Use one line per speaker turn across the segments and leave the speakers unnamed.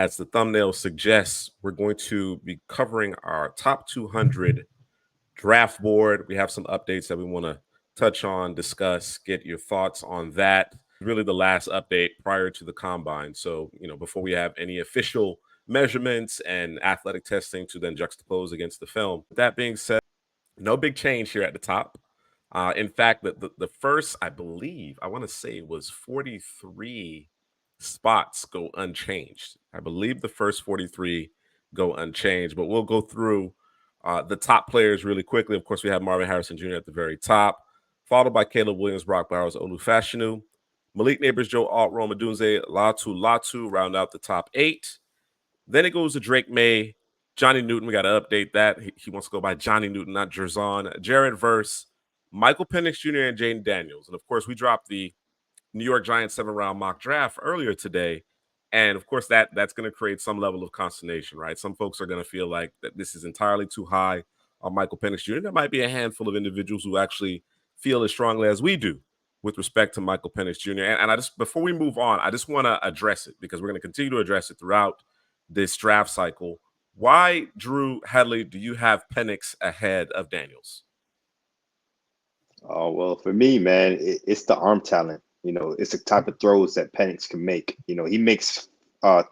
As the thumbnail suggests, we're going to be covering our top 200 draft board. We have some updates that we want to touch on, discuss, get your thoughts on that. Really, the last update prior to the combine. So, before we have any official measurements and athletic testing to then juxtapose against the film. With that being said, no big change here at the top. In fact, the first, I believe, I want to say was 43 spots go unchanged. I believe the first 43 go unchanged, but we'll go through the top players really quickly. Of course, we have Marvin Harrison Jr. at the very top, followed by Caleb Williams, Brock Bowers, Olu Fashanu, Malik Neighbors, Joe Alt, Roma Dunze, Latu round out the top 8. Then it goes to Drake May, Johnny Newton. We got to update that. He wants to go by Johnny Newton, not Jerzon. Jared Verse, Michael Penix Jr., and Jaden Daniels. And, of course, we dropped the New York Giants 7-round mock draft earlier today. And, of course, that's going to create some level of consternation, right? Some folks are going to feel like that this is entirely too high on Michael Penix Jr. There might be a handful of individuals who actually feel as strongly as we do with respect to Michael Penix Jr. And I just, before we move on, I just want to address it because we're going to continue to address it throughout this draft cycle. Why, Drew Headley, do you have Penix ahead of Daniels?
Oh, well, for me, man, it's the arm talent. It's the type of throws that Penix can make. He makes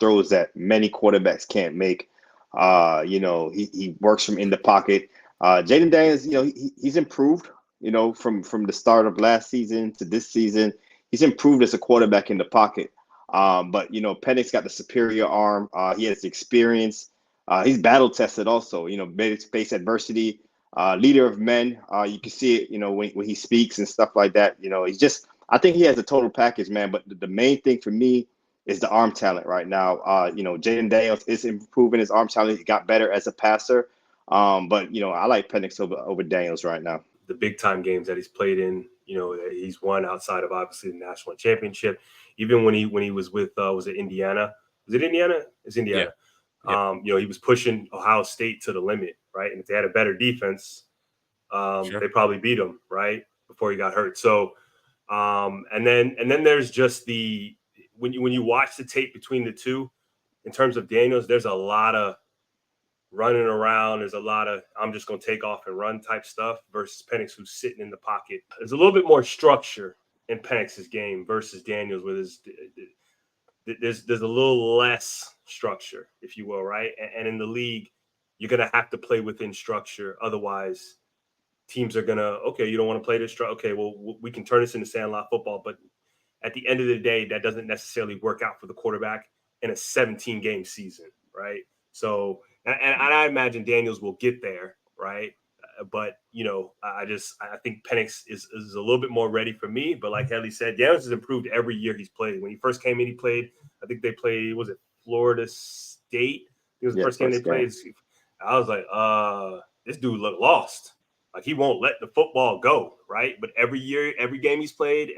throws that many quarterbacks can't make. He works from in the pocket. Jaden Daniels, he's improved, from the start of last season to this season. He's improved as a quarterback in the pocket. But Penix got the superior arm. He has experience. He's battle tested also. Face adversity. Leader of men. You can see it. When he speaks and stuff like that. He's just. I think he has a total package, man. But the main thing for me is the arm talent right now. Jaden Daniels is improving his arm talent. He got better as a passer. But I like Penix over Daniels right now.
The big time games that he's played in, that he's won outside of obviously the national championship. Even when he was with was it Indiana? Was it Indiana? It's Indiana. Yeah. He was pushing Ohio State to the limit, right? And if they had a better defense, sure, they probably beat him, right, before he got hurt. So, and then there's just when you watch the tape between the two, in terms of Daniels, there's a lot of running around. There's a lot of I'm just going to take off and run type stuff versus Penix, who's sitting in the pocket. There's a little bit more structure in Penix's game versus Daniels, where there's a little less structure, if you will, right? And in the league, you're going to have to play within structure. Otherwise, teams are going to, okay, you don't want to play this structure. Okay, well, we can turn this into sandlot football. But at the end of the day, that doesn't necessarily work out for the quarterback in a 17-game season, right? So, and I imagine Daniels will get there, right? But, I think Penix is a little bit more ready for me. But like Headley said, Daniels has improved every year he's played. When he first came in, he played, I think they played, was it Florida State? It was the first game they played. I was like, this dude looked lost. Like, he won't let the football go, right? But every year, every game he's played,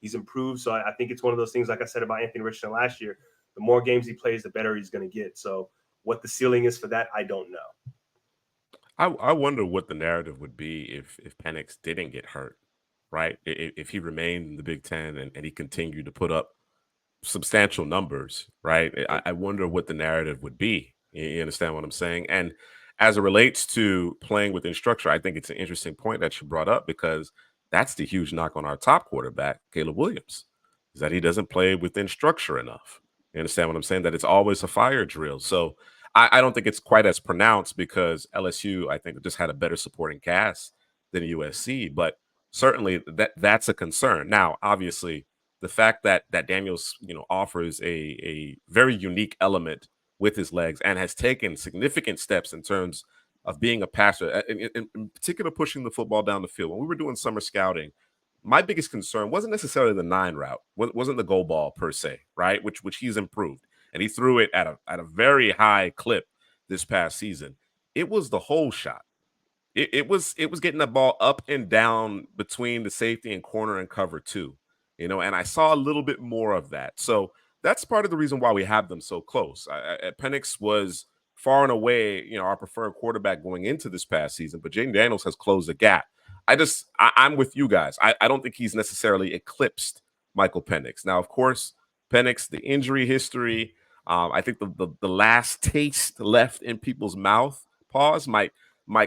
he's improved. So I think it's one of those things, like I said about Anthony Richardson last year, the more games he plays, the better he's going to get. So what the ceiling is for that, I don't know.
I wonder what the narrative would be if Penix didn't get hurt, right? If he remained in the Big Ten and he continued to put up substantial numbers, right? I wonder what the narrative would be. You understand what I'm saying? And as it relates to playing within structure, I think it's an interesting point that you brought up because that's the huge knock on our top quarterback, Caleb Williams, is that he doesn't play within structure enough. You understand what I'm saying? That it's always a fire drill. So I don't think it's quite as pronounced because LSU, I think, just had a better supporting cast than USC. But certainly that's a concern. Now, obviously, the fact that Daniels, offers a very unique element with his legs and has taken significant steps in terms of being a passer, in particular pushing the football down the field. When we were doing summer scouting, my biggest concern wasn't necessarily the 9 route, wasn't the go ball per se, right? Which he's improved. And he threw it at a very high clip this past season. It was the whole shot. It was getting the ball up and down between the safety and corner and cover too, and I saw a little bit more of that. So that's part of the reason why we have them so close. Penix was far and away, our preferred quarterback going into this past season, but Jaden Daniels has closed the gap. I'm with you guys. I don't think he's necessarily eclipsed Michael Penix. Now, of course, Penix, the injury history, I think the last taste left in people's mouth, pause, might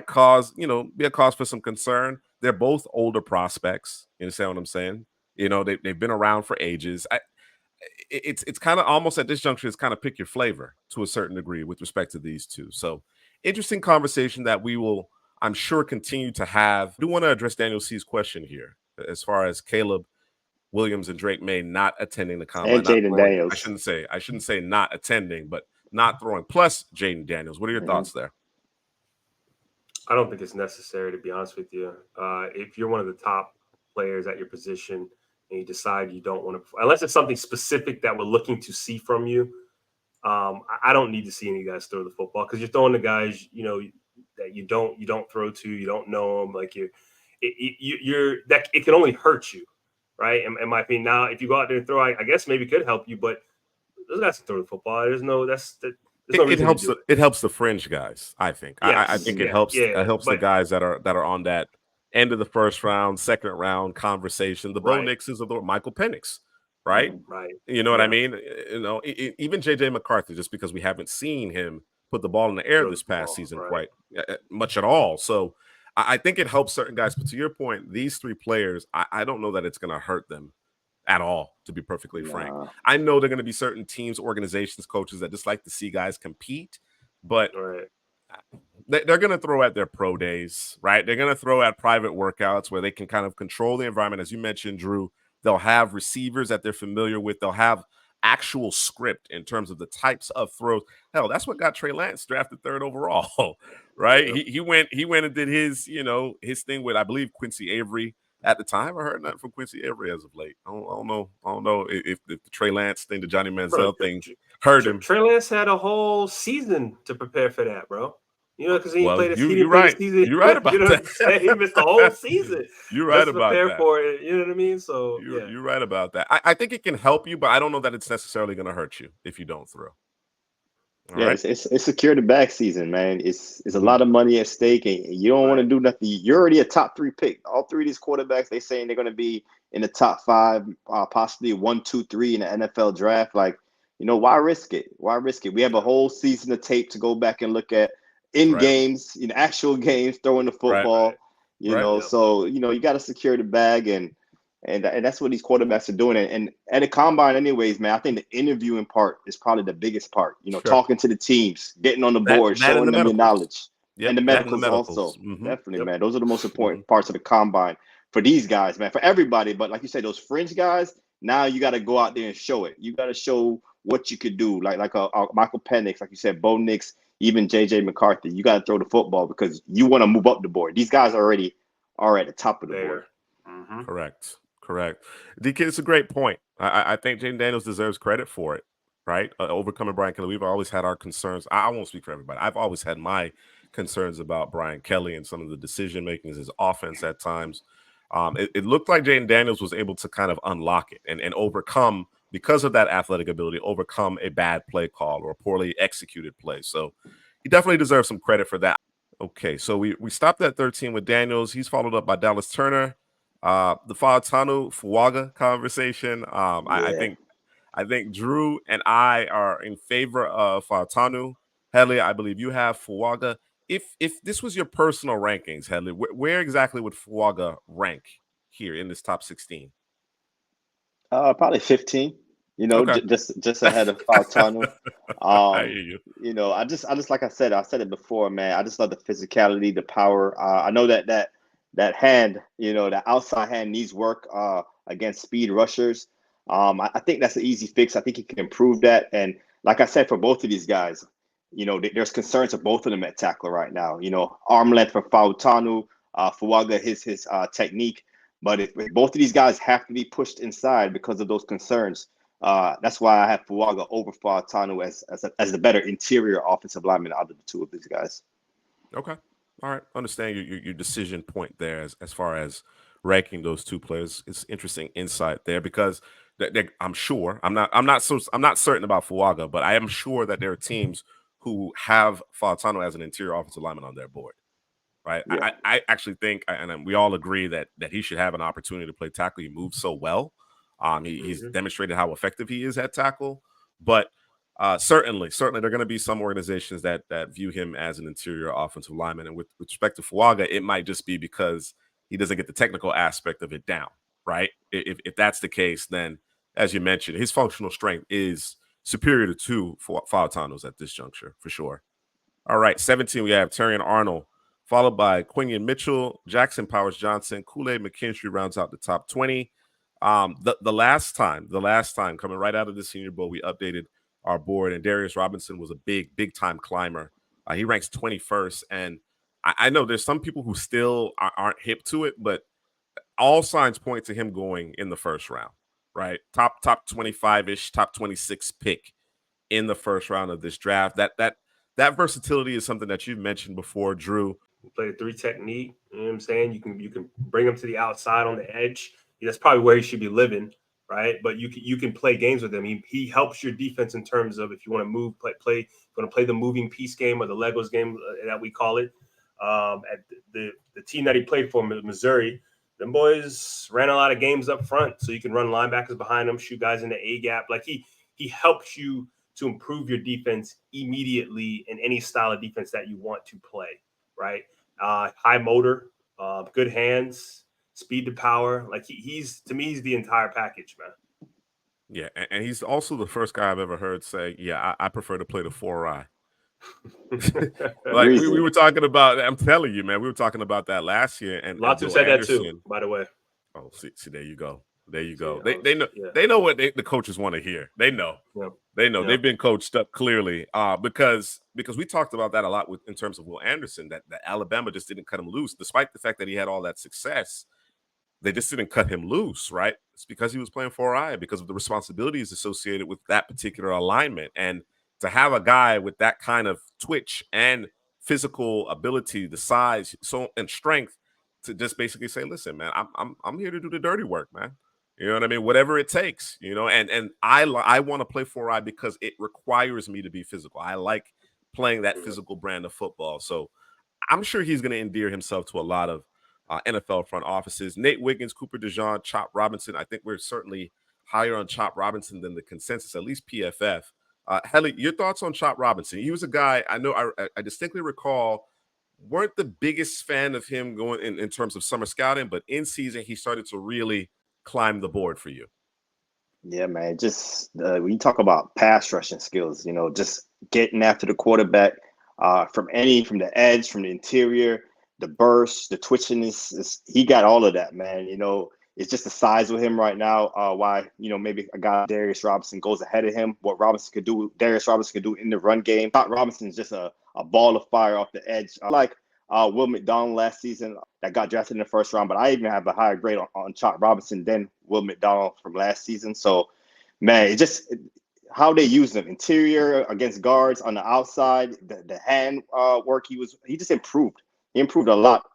cause, be a cause for some concern. They're both older prospects. You understand what I'm saying? They've been around for ages. It's kind of almost at this juncture, it's kind of pick your flavor to a certain degree with respect to these two. So interesting conversation that we will, I'm sure, continue to have. I do want to address Daniel C's question here as far as Caleb Williams and Drake May not attending the combine,
And
not
Jaden
throwing.
Daniels.
I shouldn't say not attending, but not throwing. Plus Jaden Daniels. What are your thoughts there?
I don't think it's necessary, to be honest with you. If you're one of the top players at your position and you decide you don't want to, unless it's something specific that we're looking to see from you, I don't need to see any guys throw the football, because you're throwing the guys, that you don't throw to, you don't know them. Like it can only hurt you, right? In my opinion. Now, if you go out there and throw, I guess maybe it could help you, but those guys can throw the football. There's no
It helps. It helps the fringe guys. I think.
Yes,
I think it helps. It helps the guys that are on that end of the first round, second round conversation. The Bo Nixes of the Michael Penix, right?
Right.
You know what I mean? Even JJ McCarthy, just because we haven't seen him put the ball in the air this past season quite much at all. So I think it helps certain guys. But to your point, these three players, I don't know that it's going to hurt them at all, to be perfectly frank. I know there are going to be certain teams, organizations, coaches that just like to see guys compete, but they're going to throw at their pro days, right? They're going to throw at private workouts where they can kind of control the environment. As you mentioned, Drew, they'll have receivers that they're familiar with. They'll have actual script in terms of the types of throws. Hell, that's what got Trey Lance drafted 3rd overall, right? He went and did his, his thing with, I believe, Quincy Avery. At the time, I heard nothing from Quincy Avery as of late. I don't know if the Trey Lance thing, the Johnny Manziel thing, hurt him.
Trey Lance had a whole season to prepare for that, bro. Because he played a season.
You're right about that.
He missed the whole season.
You're right about that.
Prepare for it. You know what I mean? So
you're right about that. I think it can help you, but I don't know that it's necessarily going to hurt you if you don't throw.
It's secure the bag season, man. It's a lot of money at stake, and you don't want to do nothing. You're already a top 3 pick. All 3 of these quarterbacks, they saying they're going to be in the top 5, possibly 1, 2, 3 in the NFL draft. Like, why risk it? Why risk it? We have a whole season of tape to go back and look at in games, actual games, throwing the football. So you got to secure the bag, and that's what these quarterbacks are doing. And at a combine anyways, man, I think the interviewing part is probably the biggest part. Talking to the teams, getting on the board, showing them your knowledge. And the medicals also. Definitely, man. Those are the most important parts of the combine for these guys, man, for everybody. But like you said, those fringe guys, now you got to go out there and show it. You got to show what you could do. Like a Michael Penix, like you said, Bo Nix, even JJ McCarthy. You got to throw the football because you want to move up the board. These guys already are at the top of the board.
Correct. DK, it's a great point. I think Jaden Daniels deserves credit for it, right? Overcoming Brian Kelly. We've always had our concerns. I won't speak for everybody. I've always had my concerns about Brian Kelly and some of the decision making, his offense at times. It looked like Jaden Daniels was able to kind of unlock it and overcome, because of that athletic ability, overcome a bad play call or a poorly executed play. So he definitely deserves some credit for that. Okay, so we stopped at 13 with Daniels. He's followed up by Dallas Turner. The Fautanu Fuaga conversation. I think Drew and I are in favor of Fautanu. Headley, I believe you have Fuaga. If this was your personal rankings, Headley, where exactly would Fuaga rank here in this top 16?
Probably 15. Just ahead of Fautanu.
I hear you.
I just like I said it before, man. I just love the physicality, the power. I know that hand, that outside hand needs work against speed rushers. I think that's an easy fix. I think he can improve that. And like I said, for both of these guys, there's concerns of both of them at tackle right now. Arm length for Fautanu, Fuaga, his technique. But if both of these guys have to be pushed inside because of those concerns, that's why I have Fuaga over Fautanu as the better interior offensive lineman out of the two of these guys.
Okay. All right, understand your decision point there as far as ranking those two players. It's interesting insight there because I'm sure I'm not certain about Fuaga, but I am sure that there are teams who have Fautanu as an interior offensive lineman on their board, right? Yeah. I actually think, and we all agree that he should have an opportunity to play tackle. He moves so well. He's demonstrated how effective he is at tackle, but Certainly, there are going to be some organizations that view him as an interior offensive lineman, and with respect to Fuaga, it might just be because he doesn't get the technical aspect of it down, right? If that's the case, then as you mentioned, his functional strength is superior to two Fautanos at this juncture for sure. All right, 17, we have Terrion Arnold, followed by Quinion Mitchell, Jackson Powers Johnson, Kool-Aid McKinstry rounds out the top 20. The last time coming right out of the Senior Bowl, we updated our board, and Darius Robinson was a big time climber. He ranks 21st, and I know there's some people who still aren't hip to it, but all signs point to him going in the first round, right? Top 25-ish, top 26 pick in the first round of this draft. That versatility is something that you've mentioned before, Drew.
Play the 3 technique. You know what I'm saying? You can bring him to the outside on the edge. That's probably where he should be living, right? But you can play games with him. He helps your defense in terms of if you want to move, play. You want to play the moving piece game or the Legos game that we call it. At the team that he played for, Missouri, them boys ran a lot of games up front, so you can run linebackers behind them, shoot guys in the A gap. Like he helps you to improve your defense immediately in any style of defense that you want to play, right? High motor, good hands, speed to power. Like he's to me, he's the entire package, man.
Yeah, and he's also the first guy I've ever heard say, "Yeah, I prefer to play the 4-eye." Like we were talking about. I'm telling you, man, we were talking about that last year. And
Latu said that too, by the way.
Oh, see, there you go. They know they know what the coaches want to hear. They know.
Yeah.
They know. Yeah. They've been coached up clearly. Because we talked about that a lot in terms of Will Anderson, that Alabama just didn't cut him loose, despite the fact that he had all that success. They just didn't cut him loose, right? It's because he was playing 4-eye, because of the responsibilities associated with that particular alignment. And to have a guy with that kind of twitch and physical ability, the size, and strength, to just basically say, listen, man, I'm here to do the dirty work, man. You know what I mean? Whatever it takes, you know. And I want to play 4-eye because it requires me to be physical. I like playing that physical brand of football. So I'm sure he's going to endear himself to a lot of NFL front offices. Nate Wiggins, Cooper DeJean, Chop Robinson. I think we're certainly higher on Chop Robinson than the consensus, at least PFF. Helly, your thoughts on Chop Robinson? He was a guy I know I distinctly recall weren't the biggest fan of him going in terms of summer scouting, but in season he started to really climb the board for you.
Yeah, man. Just when you talk about pass rushing skills, you know, just getting after the quarterback from the edge, from the interior, the burst, the twitchiness, he got all of that, man. You know, it's just the size of him right now. Why, you know, maybe a guy Darius Robinson goes ahead of him. What Darius Robinson could do in the run game. Robinson's just a ball of fire off the edge. Like Will McDonald last season that got drafted in the first round, but I even have a higher grade on Chop Robinson than Will McDonald from last season. So, man, it just how they use them interior against guards on the outside, the hand work he just improved. He improved a lot,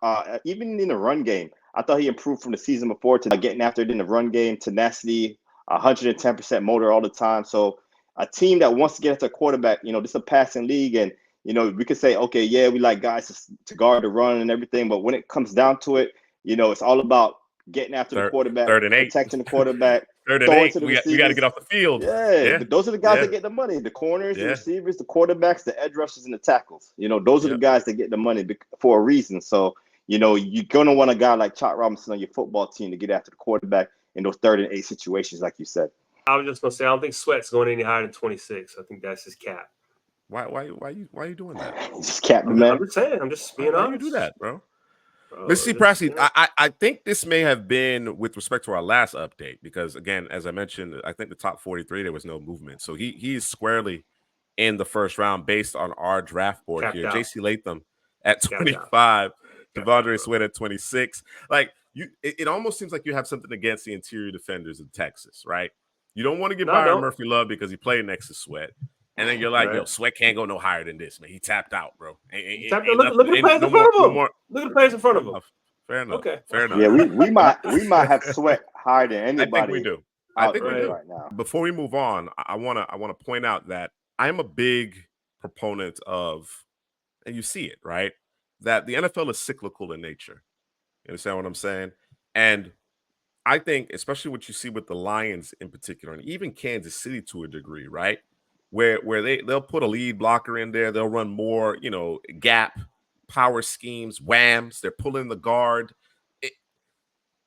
even in the run game. I thought he improved from the season before to getting after it in the run game, tenacity, 110% motor all the time. So a team that wants to get at the quarterback, you know, this is a passing league, and you know, we could say, okay, yeah, we like guys to guard the run and everything, but when it comes down to it, you know, it's all about getting after the quarterback, protecting the quarterback,
throwing to the receivers. We got to get off the field.
Yeah. Those are the guys that get the money. The corners, the receivers, the quarterbacks, the edge rushers, and the tackles. You know, those are the guys that get the money for a reason. So, you know, you're going to want a guy like Chop Robinson on your football team to get after the quarterback in those 3rd and 8 situations, like you said.
I was just going to say, I don't think Sweat's going any higher than 26. I think that's his cap.
Why are you doing that?
Just cap the man.
I'm just saying. I'm just being honest.
Why you do that, bro? Let's see, Prassi. I think this may have been with respect to our last update because, again, as I mentioned, I think the top 43 there was no movement, so he is squarely in the first round based on our draft board
Capped
here.
Out.
J.C. Latham at 25, Devondre Sweat at 26. Like it almost seems like you have something against the interior defenders of Texas, right? You don't want to give Byron Murphy love because he played next to Sweat. And then you're like, yo, Sweat can't go no higher than this, man. He tapped out, bro.
Look at the players in front of him. Look at the players in front of him.
Fair enough.
Okay.
Fair enough.
Yeah, we might have Sweat higher than anybody.
I think we do. I think we do.
Right now.
Before we move on, I wanna point out that I'm a big proponent of, and you see it, right? That the NFL is cyclical in nature. You understand what I'm saying? And I think, especially what you see with the Lions in particular, and even Kansas City to a degree, right? where they'll put a lead blocker in there. They'll run more, gap power schemes, whams. They're pulling the guard.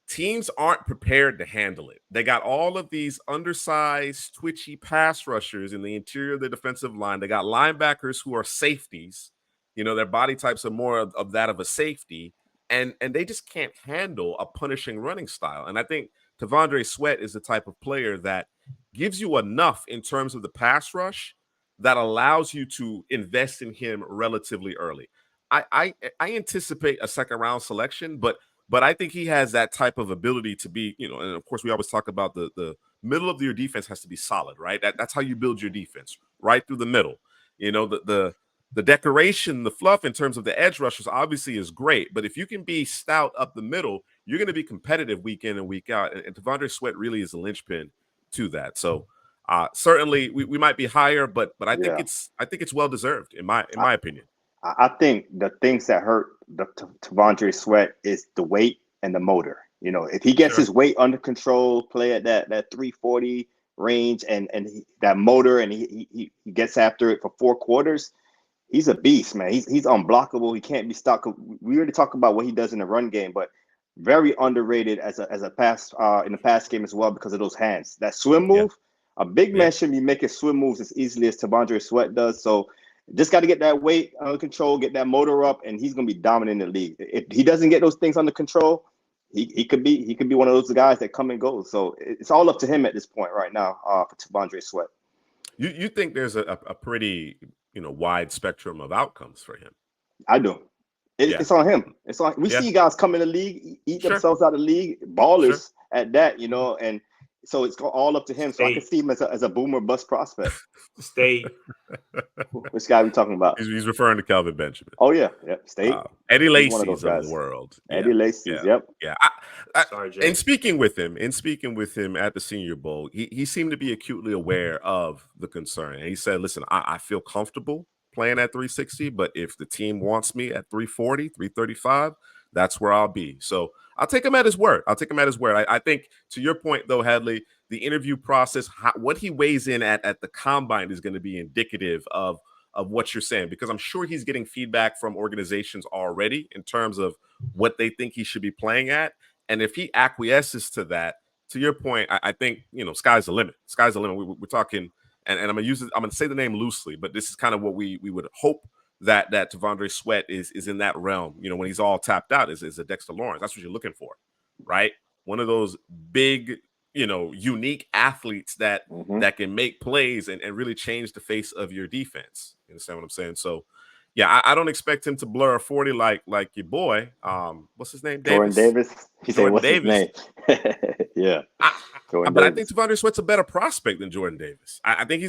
Teams aren't prepared to handle it. They got all of these undersized, twitchy pass rushers in the interior of the defensive line. They got linebackers who are safeties. Their body types are more of that of a safety, and they just can't handle a punishing running style. And I think T'Vondre Sweat is the type of player that gives you enough in terms of the pass rush that allows you to invest in him relatively early. I anticipate a second round selection, but I think he has that type of ability to be, and of course we always talk about the middle of your defense has to be solid, right? That's how you build your defense, right through the middle. The decoration, the fluff in terms of the edge rushers obviously is great, but if you can be stout up the middle, you're going to be competitive week in and week out. And T'Vondre Sweat really is a linchpin to that. So certainly we might be higher, but I think it's well deserved in my opinion.
I think the things that hurt the T'Vondre Sweat is the weight and the motor. If he gets his weight under control, play at that 340 range, and that motor, and he gets after it for 4 quarters, he's a beast, man. He's unblockable. He can't be stopped. We already talked about what he does in the run game, but very underrated as a pass in the pass game as well because of those hands. That swim move, a big man shouldn't be making swim moves as easily as T'Vondre Sweat does. So just got to get that weight under control, get that motor up, and he's going to be dominant in the league. If he doesn't get those things under control, he could be one of those guys that come and go. So it's all up to him at this point right now for T'Vondre Sweat.
You think there's a pretty wide spectrum of outcomes for him?
I do. It's on him. It's on. We see guys come in the league, eat themselves out of the league, ballers at that, and so it's all up to him. So I can see him as a boomer bust prospect.
State.
Which guy are we talking about?
He's referring to Kelvin Benjamin.
Oh yeah, State.
Eddie Lacy's of the world.
Eddie Lacy's. Yep.
Yeah.
Sorry, Jay.
In speaking with him at the Senior Bowl, he seemed to be acutely aware of the concern, and he said, "Listen, I feel comfortable playing at 360, but if the team wants me at 340, 335, that's where I'll be." So I'll take him at his word. I think, to your point, though, Hadley, the interview process, what he weighs in at the combine is going to be indicative of what you're saying, because I'm sure he's getting feedback from organizations already in terms of what they think he should be playing at. And if he acquiesces to that, to your point, I think, sky's the limit. Sky's the limit. We're talking, and I'm going to say the name loosely, but this is kind of what we would hope that T'Vondre Sweat is in that realm. When he's all tapped out is a Dexter Lawrence. That's what you're looking for, right? One of those big, unique athletes that can make plays and really change the face of your defense. You understand what I'm saying? So, yeah, I don't expect him to blur a 40 like your boy. What's his name?
Jordan Davis. He said, "What's his name?" Yeah.
But I think T'Vondre Sweat's a better prospect than Jordan Davis. I think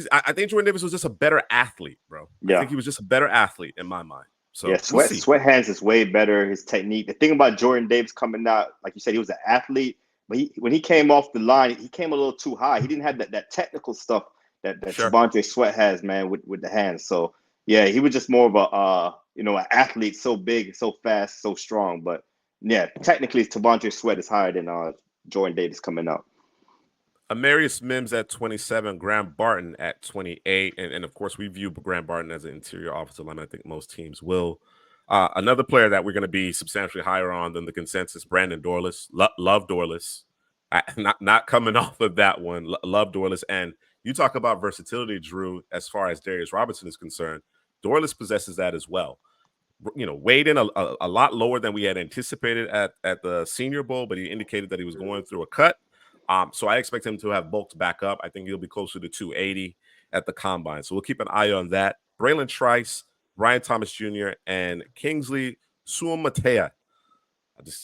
Jordan Davis was just a better athlete, bro.
Yeah.
I think he was just a better athlete in my mind. So
yeah, Sweat hands is way better. His technique. The thing about Jordan Davis coming out, like you said, he was an athlete, but when he came off the line, he came a little too high. He didn't have that technical stuff that T'Vondre Sweat has, man, with the hands. So yeah, he was just more of an athlete, so big, so fast, so strong. But yeah, technically, T'Vondre Sweat is higher than Jordan Davis coming out.
Amarius Mims at 27, Graham Barton at 28. And of course, we view Graham Barton as an interior offensive lineman. I think most teams will. Another player that we're going to be substantially higher on than the consensus, Brandon Dorlus. Love Dorlus. Not coming off of that one. Love Dorlus. And you talk about versatility, Drew, as far as Darius Robertson is concerned. Dorlus possesses that as well. Weighed in a lot lower than we had anticipated at the Senior Bowl, but he indicated that he was going through a cut. So I expect him to have bulked back up. I think he'll be closer to 280 at the combine. So we'll keep an eye on that. Braylon Trice, Brian Thomas Jr., and Kingsley Suamatea.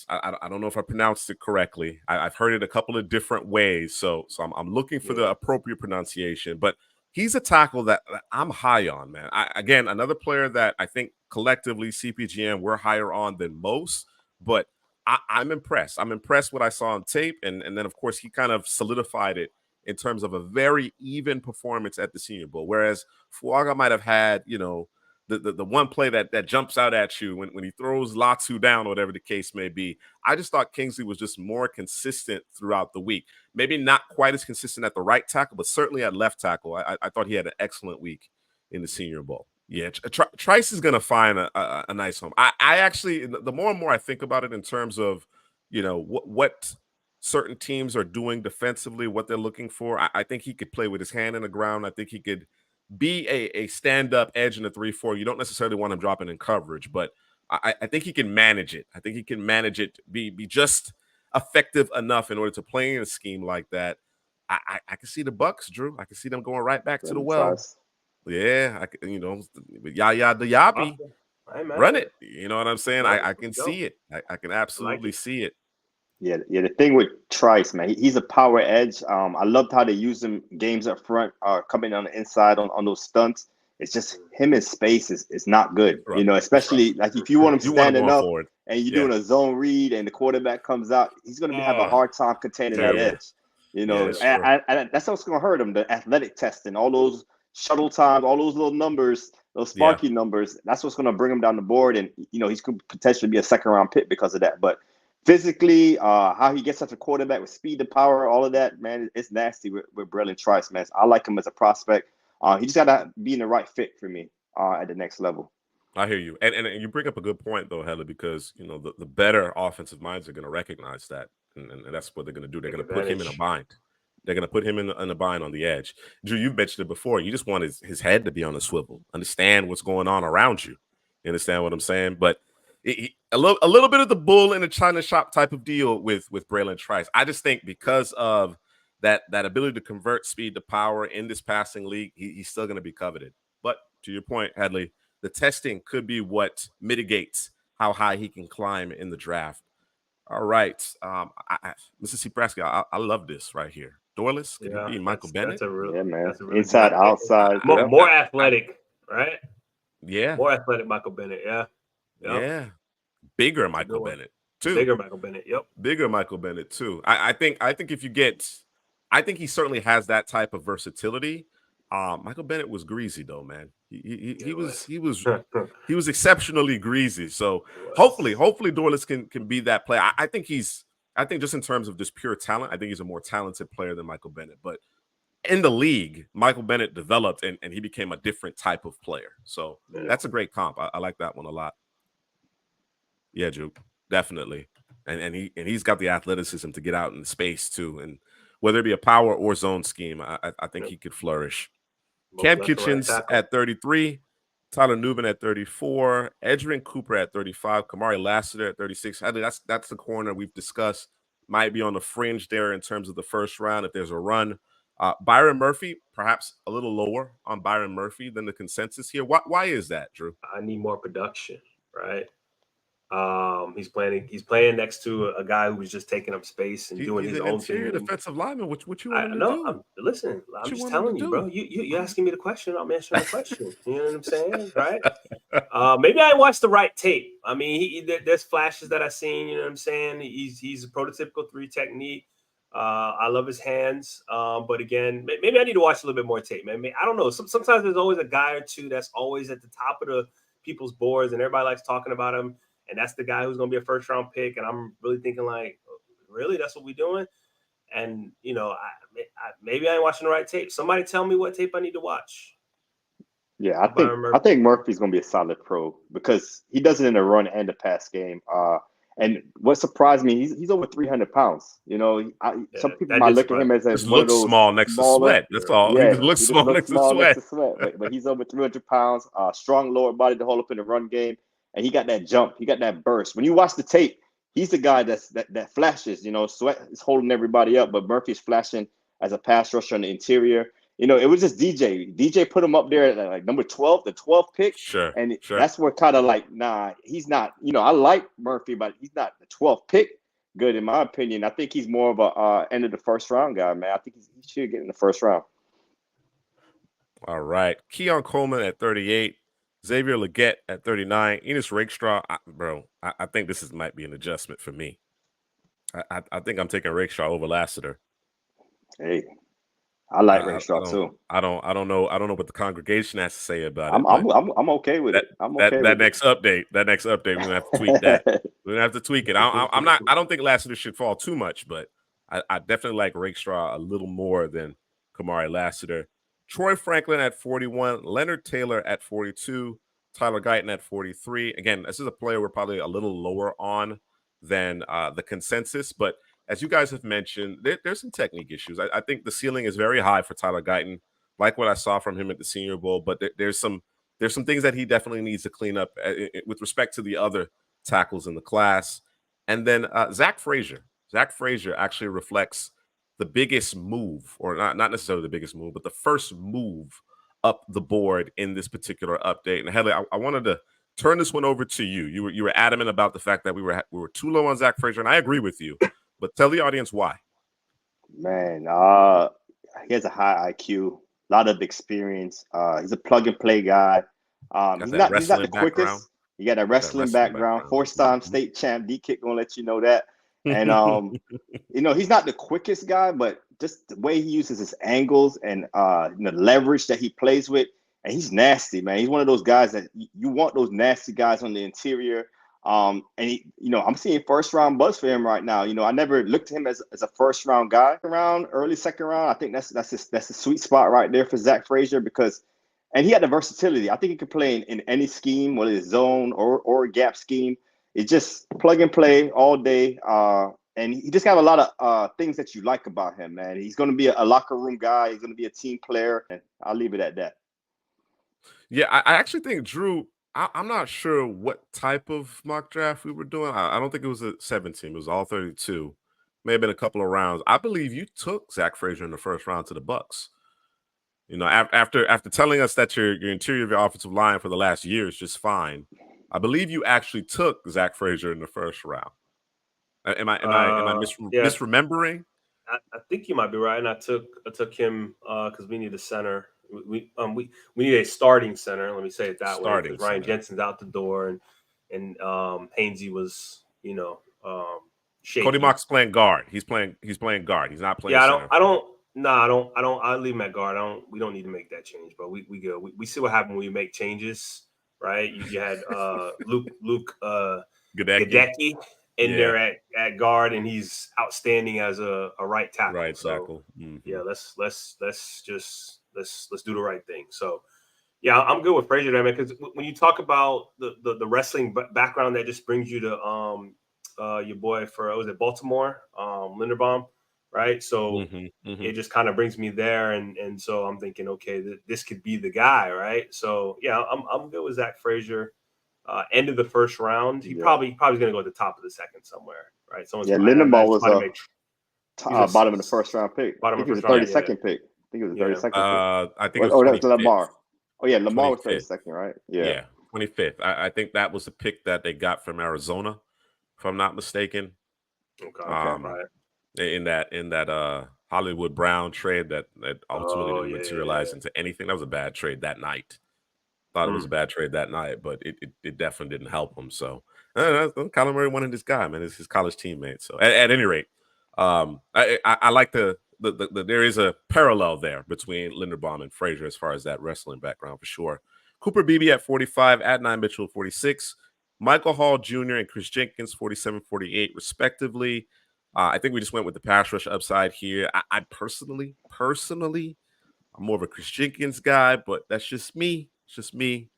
I don't know if I pronounced it correctly. I've heard it a couple of different ways. So I'm looking for the appropriate pronunciation. But he's a tackle that I'm high on, man. Again, another player that I think collectively CPGM we're higher on than most. But I'm impressed. I'm impressed what I saw on tape. And then, of course, he kind of solidified it in terms of a very even performance at the Senior Bowl. Whereas Fuaga might have had, the the one play that jumps out at you when he throws Latu down, or whatever the case may be. I just thought Kingsley was just more consistent throughout the week. Maybe not quite as consistent at the right tackle, but certainly at left tackle. I thought he had an excellent week in the Senior Bowl. Yeah, Trice is going to find a nice home. I actually, the more and more I think about it in terms of, what certain teams are doing defensively, what they're looking for, I think he could play with his hand in the ground. I think he could be a stand-up edge in the 3-4. You don't necessarily want him dropping in coverage, but I think he can manage it. I think he can manage it, be just effective enough in order to play in a scheme like that. I can see the Bucks, Drew. I can see them going right back to the well. Yeah, with Yaya Diaby, run it. You know what I'm saying? I can see it. I can absolutely see it.
Yeah. The thing with Trice, man, he's a power edge. I loved how they use him games up front, coming on the inside on those stunts. It's just him in space is not good.
Right.
Especially like if you want him standing up
forward,
and you're doing a zone read and the quarterback comes out, he's going to have a hard time containing that edge. And that's what's going to hurt him. The athletic testing, all those shuttle times, all those little numbers, those sparky numbers. That's what's going to bring him down the board, and he's could potentially be a second-round pick because of that. But physically, how he gets at the quarterback with speed and power, all of that, man, it's nasty with Braylon Trice, man. I like him as a prospect. He just got to be in the right fit for me at the next level.
I hear you. And you bring up a good point, though, Heather, because, the better offensive minds are going to recognize that. And that's what they're going to do. They're going to put him in a bind. They're going to put him in a bind on the edge. Drew, you've mentioned it before. You just want his head to be on a swivel, understand what's going on around you. You understand what I'm saying? But a little bit of the bull in the China shop type of deal with Braylon Trice. I just think because of that ability to convert speed to power in this passing league, he's still going to be coveted. But to your point, Hadley, the testing could be what mitigates how high he can climb in the draft. All right. Mrs. Nebraska, I love this right here. Dorless, could it be Michael Bennett?
That's a really inside, outside.
More athletic, right?
Yeah.
More athletic Michael Bennett, yeah. Yep.
Yeah. Bigger Michael Bennett, too.
Bigger Michael Bennett, yep.
Bigger Michael Bennett, too. I think if you get – I think he certainly has that type of versatility. Michael Bennett was greasy, though, man. He was exceptionally greasy. So hopefully Dorless can be that player. I think just in terms of just pure talent, I think he's a more talented player than Michael Bennett. But in the league, Michael Bennett developed and he became a different type of player. So that's a great comp. I like that one a lot. Yeah, Drew, definitely. And he's got the athleticism to get out in space too. And whether it be a power or zone scheme, I think he could flourish. Cam Kitchens at 33, Tyler Nubin at 34, Edgerrin Cooper at 35, Kamari Lassiter at 36. That's the corner we've discussed. Might be on the fringe there in terms of the first round if there's a run. Byron Murphy, perhaps a little lower on Byron Murphy than the consensus here. Why is that, Drew?
I need more production, right? He's playing next to a guy who was just taking up space and doing his own thing.
Interior defensive lineman. What you want him to do?
Listen, I'm just telling you, bro. You asking me the question, I'm answering the question. You know what I'm saying, right? Maybe I watched the right tape. I mean, there's flashes that I've seen. You know what I'm saying? He's a prototypical 3 technique. I love his hands, but again, maybe I need to watch a little bit more tape. Man, I don't know. Sometimes there's always a guy or two that's always at the top of the people's boards, and everybody likes talking about him. And that's the guy who's going to be a first-round pick. And I'm really thinking, like, really? That's what we're doing? And, maybe I ain't watching the right tape. Somebody tell me what tape I need to watch.
Yeah, I think Murphy's going to be a solid pro because he does it in the run and the pass game. And what surprised me, he's over 300 pounds. Some people might look at him as
one of those small next to Sweat. That's all.
Yeah,
he looks small next to Sweat.
But he's over 300 pounds, strong lower body to hold up in the run game. And he got that jump. He got that burst. When you watch the tape, he's the guy that flashes. Sweat is holding everybody up, but Murphy's flashing as a pass rusher on the interior. It was just DJ. DJ put him up there at like number 12, the 12th pick.
Sure.
And that's where kind of like, nah, he's not. I like Murphy, but he's not the 12th pick. Good in my opinion. I think he's more of a end of the first round guy, man. I think he should get in the first round.
All right, Keon Coleman at 38. Xavier Legette at 39. Enos Rakestraw, I think this might be an adjustment for me. I think I'm taking Rakestraw over Lassiter.
Hey, I like
I
Rakestraw too.
I don't know what the congregation has to say about it,
I'm
but
I'm I'm okay with
that
it. I'm okay
that
with
next update, we're gonna have to tweak that.
it.
We're gonna have to tweak it. I don't think Lassiter should fall too much, but I definitely like Rakestraw a little more than Kamari Lassiter. Troy Franklin at 41, Leonard Taylor at 42, Tyler Guyton at 43. Again, this is a player we're probably a little lower on than the consensus, but as you guys have mentioned, there's some technique issues. I think the ceiling is very high for Tyler Guyton, like what I saw from him at the Senior Bowl, but there's some things that he definitely needs to clean up with respect to the other tackles in the class. And then Zach Frazier. Zach Frazier actually reflects the biggest move, or not necessarily the biggest move, but the first move up the board in this particular update. And Heather, I wanted to turn this one over to you. You were adamant about the fact that we were too low on Zach Frazier, and I agree with you. But tell the audience why.
Man, he has a high IQ, a lot of experience. He's a plug and play guy.
Got that
He's not the
wrestling background.
quickest. He got a wrestling background. Four-time state champ. D-Kick gonna let you know that. And he's not the quickest guy, but just the way he uses his angles and the leverage that he plays with, and he's nasty, man. He's one of those guys that you want those nasty guys on the interior. And I'm seeing first round buzz for him right now. I never looked at him as a first round guy. Early second round. I think that's a sweet spot right there for Zach Frazier and he had the versatility. I think he could play in any scheme, whether it's zone or gap scheme. It's just plug and play all day. And he just got a lot of things that you like about him, man. He's going to be a locker room guy. He's going to be a team player. And I'll leave it at that.
Yeah, I actually think, Drew, I'm not sure what type of mock draft we were doing. I don't think it was a 17. It was all 32. May have been a couple of rounds. I believe you took Zach Frazier in the first round to the Bucks. After telling us that your interior of your offensive line for the last year is just fine, I believe you actually took Zach Frazier in the first round. Am I misremembering?
I think you might be right. And I took him because we need a center. We need a starting center. Let me say it that way, because Ryan Jensen's out the door, and Hainsey was shaky.
Cody Mock's playing guard. He's playing guard. He's not playing.
Yeah, I don't. I leave him at guard. We don't need to make that change, but we go. We see what happened when you make changes, right? You had Luke Gadecki in there at guard, and he's outstanding as a right tackle.
Right tackle.
Mm-hmm. Yeah, let's do the right thing. So yeah, I'm good with Frazier there, man, because when you talk about the wrestling background, that just brings you to your boy was it Baltimore, Linderbaum, right? So it just kind of brings me there, and so I'm thinking, okay, this could be the guy, right? So yeah, I'm good with Zach Frazier. End of the first round, he probably going to go at the top of the second somewhere, right?
Linderbaum was bottom of the first round pick. I think he was a 32nd pick. I think it was a 32nd pick.
I think it was
that was Lamar. Oh yeah, Lamar was 32nd, right?
Yeah, 25th. I think that was the pick that they got from Arizona, if I'm not mistaken.
Okay. Right.
In that Hollywood Brown trade that ultimately didn't materialize into anything. That was a bad trade that night. Thought it was a bad trade that night, but it definitely didn't help him. So Kyler Murray wanted this guy, man. It's his college teammate. So at any rate, I like the there is a parallel there between Linderbaum and Frazier as far as that wrestling background for sure. Cooper Beebe at 45, Adonai Mitchell 46, Michael Hall Jr. and Chris Jenkins 47, 48 respectively. I think we just went with the pass rush upside here. I personally, I'm more of a Chris Jenkins guy, but that's just me. It's just me.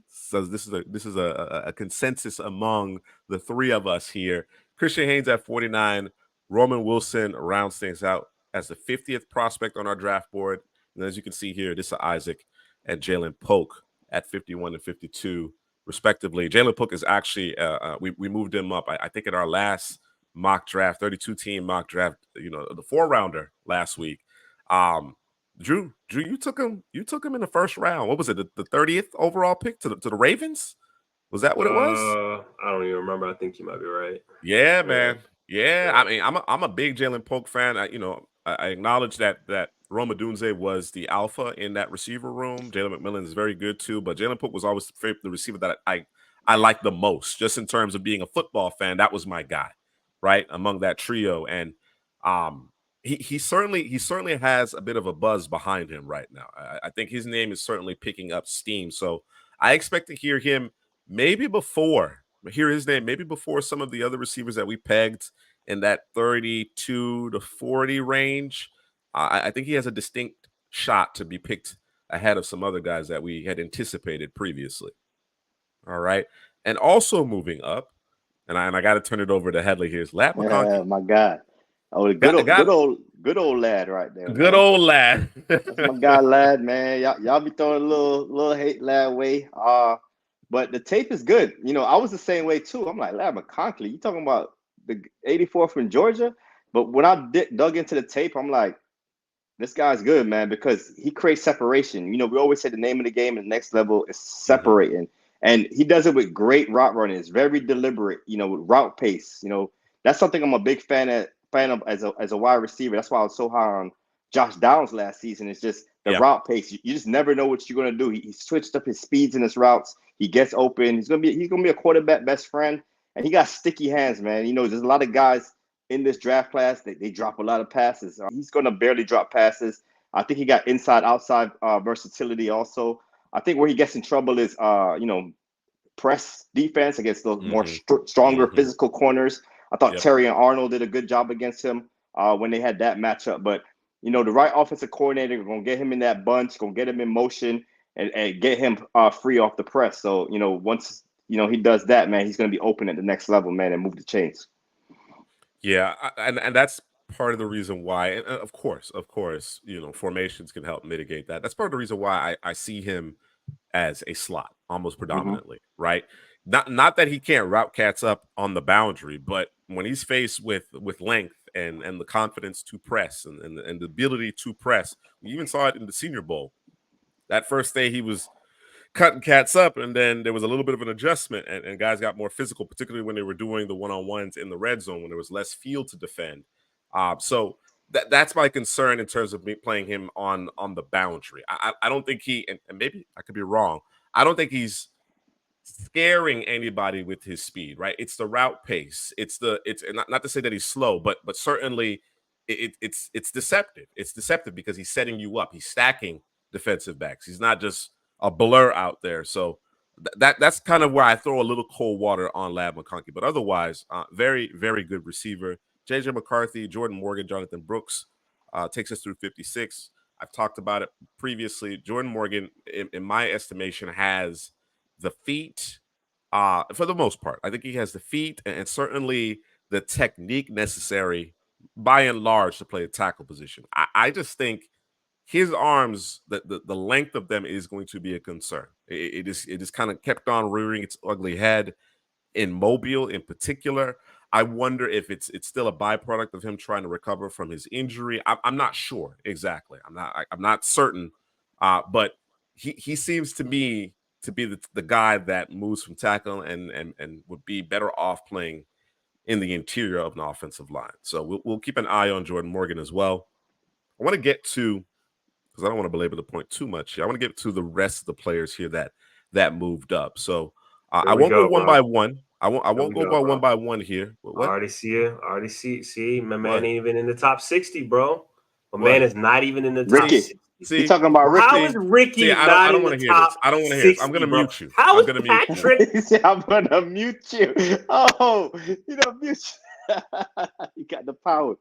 So this is a consensus among the three of us here. Christian Haynes at 49, Roman Wilson rounds things out as the 50th prospect on our draft board. And as you can see here, this is Isaac and Jalen Polk at 51 and 52, respectively. Jalen Polk is actually we moved him up. I think in our last mock draft, 32-team mock draft, the 4-rounder last week. Drew, you took him in the first round. What was it? The 30th overall pick to the Ravens? Was that what it was?
I don't even remember. I think you might be right.
Yeah, man. Yeah. I mean, I'm a big Jalen Polk fan. I acknowledge that Rome Odunze was the alpha in that receiver room. Jalen McMillan is very good too, but Jalen Polk was always the receiver that I liked the most, just in terms of being a football fan. That was my guy, right, among that trio. And he certainly has a bit of a buzz behind him right now. I think his name is certainly picking up steam. So I expect to hear him hear his name maybe before some of the other receivers that we pegged in that 32 to 40 range. I think he has a distinct shot to be picked ahead of some other guys that we had anticipated previously. All right. And also moving up, and I got to turn it over to Headley here, is Lab McConkey.
My God. Oh, the good old lad right there.
Good
Man.
old lad.
That's my guy, lad, man. Y'all be throwing a little hate lad way. But the tape is good. You know, I was the same way too. I'm like, Lad McConkey, you talking about the 84 from Georgia? But when I dug into the tape, I'm like, this guy's good, man, because he creates separation. You know, we always say the name of the game at the next level is separating. And he does it with great route running. It's very deliberate, you know, with route pace. You know, that's something I'm a big fan of as a wide receiver. That's why I was so high on Josh Downs last season. It's just the route pace. You just never know what you're gonna do. He switched up his speeds and his routes. He gets open. He's gonna be a quarterback best friend, and he got sticky hands, man. You know, there's a lot of guys in this draft class they drop a lot of passes. He's gonna barely drop passes. I think he got inside outside versatility also. I think where he gets in trouble is you know, press defense against those more stronger physical corners. I thought Terry and Arnold did a good job against him when they had that matchup. But, you know, the right offensive coordinator going to get him in that bunch, going to get him in motion and get him free off the press. So, you know, once, you know, he does that, man, he's going to be open at the next level, man, and move the chains.
Yeah, and that's part of the reason why, and of course, you know, formations can help mitigate that. That's part of the reason why I see him as a slot almost predominantly, right? Not that he can't route cats up on the boundary, but when he's faced with length and the confidence to press and the ability to press, we even saw it in the Senior Bowl. That first day he was cutting cats up, and then there was a little bit of an adjustment, and guys got more physical, particularly when they were doing the one-on-ones in the red zone when there was less field to defend. So that's my concern in terms of me playing him on the boundary. I don't think and maybe I could be wrong, I don't think he's scaring anybody with his speed, right? It's the route pace. It's not to say that he's slow, but certainly it's deceptive. It's deceptive because he's setting you up. He's stacking defensive backs. He's not just a blur out there. So that's kind of where I throw a little cold water on Lab McConkey. But otherwise, very, very good receiver. JJ McCarthy, Jordan Morgan, Jonathan Brooks takes us through 56. I've talked about it previously. Jordan Morgan, in my estimation, has the feet for the most part. I think he has the feet and certainly the technique necessary by and large to play a tackle position. I just think his arms, the length of them is going to be a concern. It is kind of kept on rearing its ugly head in Mobile in particular. I wonder if it's still a byproduct of him trying to recover from his injury. I'm not sure exactly. I'm not certain. But he seems to me to be the guy that moves from tackle and would be better off playing in the interior of an offensive line. So we'll keep an eye on Jordan Morgan as well. I want to get to, because I don't want to belabor the point too much here, I want to get to the rest of the players here that moved up. So I won't go one by one. I won't go by one by one here.
What? I already see it. I already see. My man ain't even in the top 60, bro. My man is not even in the top 60.
See, you talking about Ricky?
How is Ricky not in the top 60?
I don't want to hear this. I'm going to mute you.
How is Patrick?
I'm going to mute you. Oh, you don't mute you. You got the power.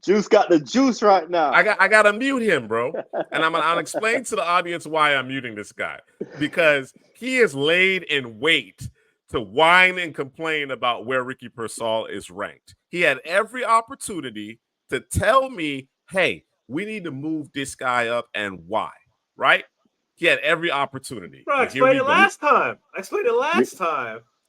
Juice got the juice right now.
I got to mute him, bro. And I'll explain to the audience why I'm muting this guy. Because he is laid in wait to whine and complain about where Ricky Pearsall is ranked. He had every opportunity to tell me, hey, we need to move this guy up and why, right? He had every opportunity.
Bro, I explained it last time.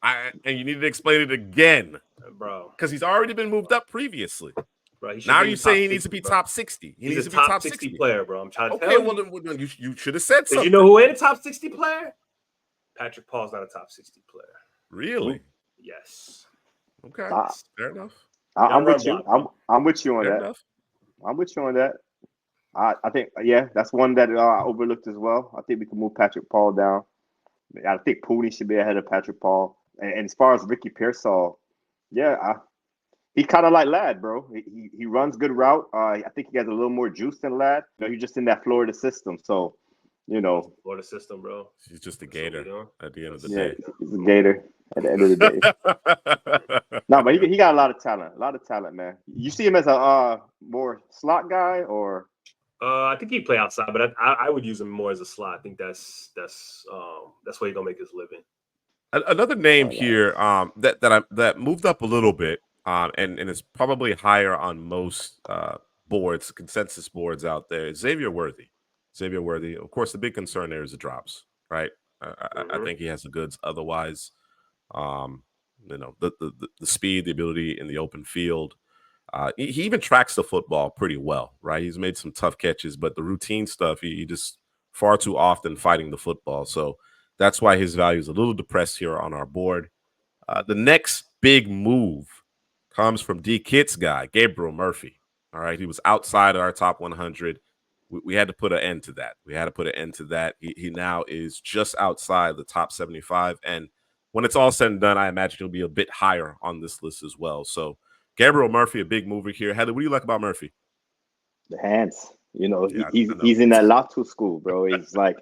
And you need to explain it again.
Bro.
Because he's already been moved up previously.
Bro,
now you say he needs to be top 60. He needs to be top 60
player, bro. I'm trying to tell you.
Okay, well, you should have said something.
You know who ain't a top 60 player? Patrick Paul's not a top 60 player.
Really?
Yes.
Okay. Fair enough.
I'm with you. I'm with you on that.
Enough.
I'm with you on that. I think, yeah, that's one that I overlooked as well. I think we can move Patrick Paul down. I think Pooney should be ahead of Patrick Paul. And as far as Ricky Pearsall, yeah, He's kind of like Ladd, bro. He runs good route. I think he has a little more juice than Ladd. He's just in that Florida system. So,
Florida system, bro.
He's just a
That's what we
gator
doing.
at the end of the
yeah,
day.
he's a Gator at the end of the day. No, but he got a lot of talent. A lot of talent, man. You see him as a more slot guy, or
I think he'd play outside, but I would use him more as a slot. I think that's where he's gonna make his living.
Another name here that moved up a little bit, and is probably higher on most boards, consensus boards out there, is Xavier Worthy. Xavier Worthy. Of course, the big concern there is the drops, right? I think he has the goods. Otherwise, um, the speed, the ability in the open field. He even tracks the football pretty well, right? He's made some tough catches, but the routine stuff, he just far too often fighting the football. So that's why his value is a little depressed here on our board. The next big move comes from D Kit's guy, Gabriel Murphy. All right. He was outside of our top 100. We had to put an end to that. He now is just outside the top 75. And when it's all said and done, I imagine he'll be a bit higher on this list as well. So Gabriel Murphy, a big mover here. Heather, what do you like about Murphy?
the hands.
Yeah,
He's in that Latu school, bro. He's like